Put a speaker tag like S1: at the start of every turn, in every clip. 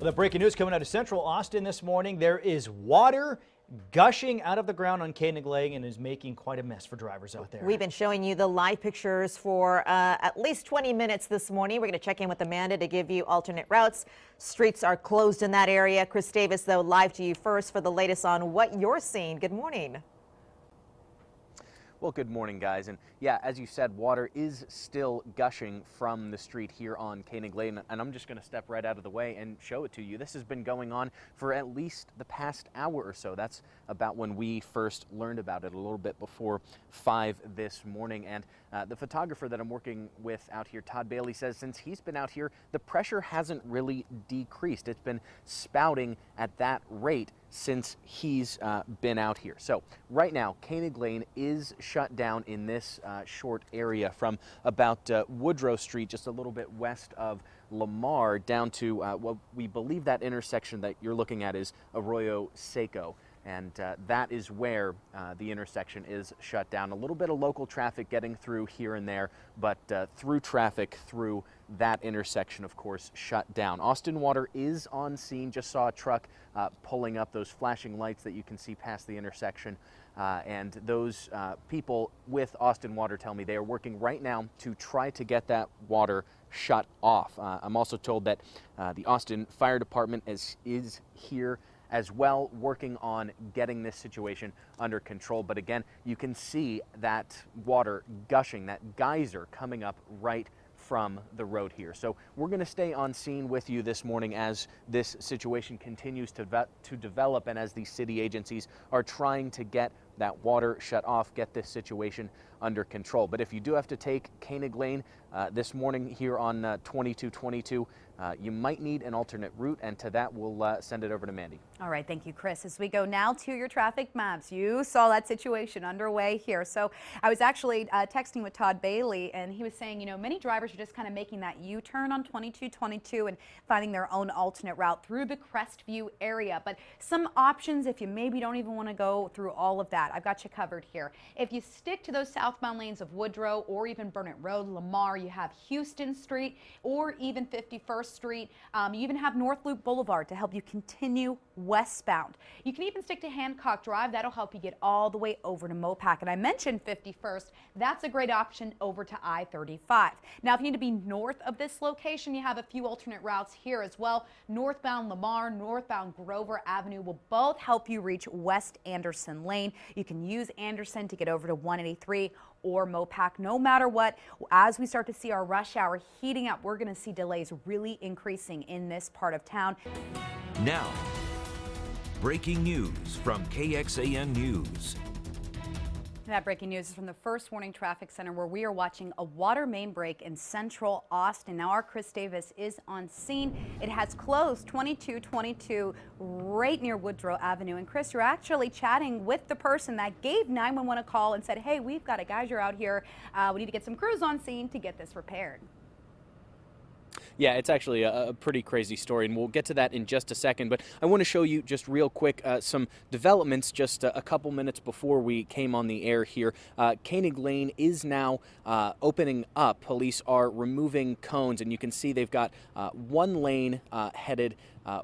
S1: Well, the breaking news coming out of Central Austin this morning. There is water gushing out of the ground on Koenig Lane and is making quite a mess for drivers out there.
S2: We've been showing you the live pictures for at least 20 minutes this morning. We're going to check in with Amanda to give you alternate routes. Streets are closed in that area. Chris Davis, though, live to you first for the latest on what you're seeing. Good morning.
S3: Well, good morning, guys. And yeah, as you said, water is still gushing from the street here on Koenig Lane. And I'm just going to step right out of the way and show it to you. This has been going on for at least the past hour or so. That's about when we first learned about it, a little bit before 5 this morning. And the photographer that I'm working with out here, Todd Bailey, says since he's been out here, the pressure hasn't really decreased. It's been spouting at that rate since he's been out here. So right now, Koenig Lane is shut down in this short area from about Woodrow Street, just a little bit west of Lamar, down to what we believe that intersection that you're looking at is Arroyo Seco. And that is where the intersection is shut down. A little bit of local traffic getting through here and there, but through traffic through that intersection, of course, shut down. Austin Water is on scene. Just saw a truck pulling up, those flashing lights that you can see past the intersection. And those people with Austin Water tell me they are working right now to try to get that water shut off. I'm also told that the Austin Fire Department is here as well, working on getting this situation under control. But again, you can see that water gushing, that geyser coming up right from the road here. So we're going to stay on scene with you this morning as this situation continues to develop and as these city agencies are trying to get that water shut off, get this situation under control. But if you do have to take Koenig Lane this morning here on 2222, you might need an alternate route, and to that we'll send it over to Mandy.
S4: All right, thank you, Chris. As we go now to your traffic maps, you saw that situation underway here. So I was actually texting with Todd Bailey, and he was saying, you know, many drivers are just kind of making that U-turn on 2222 and finding their own alternate route through the Crestview area. But some options if you maybe don't even want to go through all of that, I've got you covered here. If you stick to those southbound lanes of Woodrow or even Burnett Road, Lamar, you have Houston Street or even 51st Street. You even have North Loop Boulevard to help you continue westbound. You can even stick to Hancock Drive. That'll help you get all the way over to Mopac. And I mentioned 51st. That's a great option over to I-35. Now, if you need to be north of this location, you have a few alternate routes here as well. Northbound Lamar, northbound Grover Avenue will both help you reach West Anderson Lane. You can use Anderson to get over to 183 or Mopac. No matter what, as we start to see our rush hour heating up, we're going to see delays really increasing in this part of town.
S5: Now, breaking news from KXAN News.
S4: That breaking news is from the First Warning Traffic Center, where we are watching a water main break in central Austin. Now our Chris Davis is on scene. It has closed 2222 right near Woodrow Avenue. And Chris, you're actually chatting with the person that gave 911 a call and said, hey, we've got a geyser out here. We need to get some crews on scene to get this repaired.
S3: Yeah, it's actually a pretty crazy story, and we'll get to that in just a second. But I want to show you just real quick some developments just a couple minutes before we came on the air here. Koenig Lane is now opening up. Police are removing cones, and you can see they've got one lane headed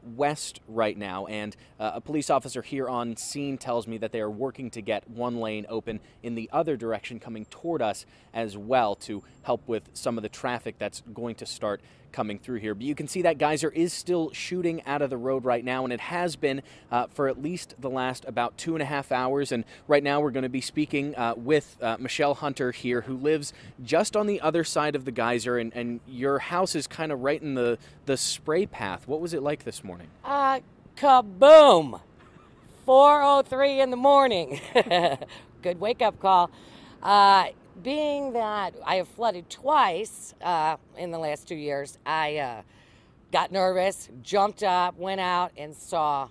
S3: west right now, and a police officer here on scene tells me that they are working to get one lane open in the other direction coming toward us as well to help with some of the traffic that's going to start coming through here. But you can see that geyser is still shooting out of the road right now, and it has been for at least the last about 2.5 hours. And right now we're going to be speaking with Michelle Hunter here, who lives just on the other side of the geyser, and your house is kind of right in the spray path. What was it like this morning?
S6: Kaboom! 4:03 in the morning. Good wake-up call. Being that I have flooded twice in the last 2 years, I got nervous, jumped up, went out, and saw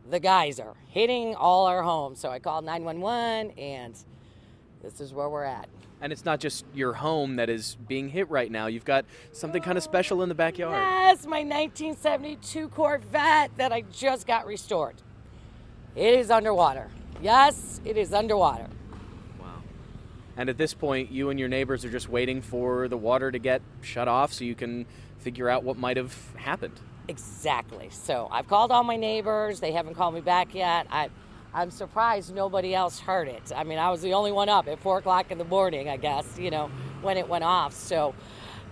S6: the geyser hitting all our homes. So I called 911, and this is where we're at.
S3: And it's not just your home that is being hit right now. You've got something kind of special in the backyard.
S6: Yes, my 1972 Corvette that I just got restored. It is underwater. Yes, it is underwater.
S3: And at this point, you and your neighbors are just waiting for the water to get shut off so you can figure out what might have happened.
S6: Exactly. So I've called all my neighbors. They haven't called me back yet. I'm surprised nobody else heard it. I mean, I was the only one up at 4 o'clock in the morning, I guess, when it went off. So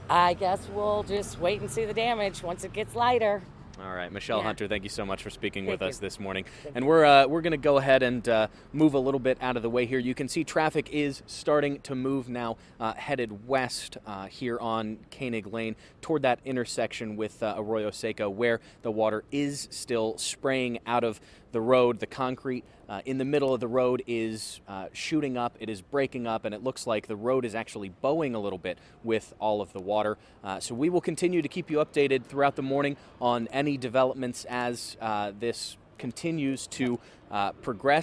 S6: I guess we'll just wait and see the damage once it gets lighter.
S3: All right, Michelle Hunter, thank you so much for speaking with us this morning.
S6: Thank
S3: And we're going to go ahead and move a little bit out of the way here. You can see traffic is starting to move now, headed west here on Koenig Lane toward that intersection with Arroyo Seco, where the water is still spraying out of the road. The concrete in the middle of the road is shooting up, it is breaking up, and it looks like the road is actually bowing a little bit with all of the water. So we will continue to keep you updated throughout the morning on any developments as this continues to progress.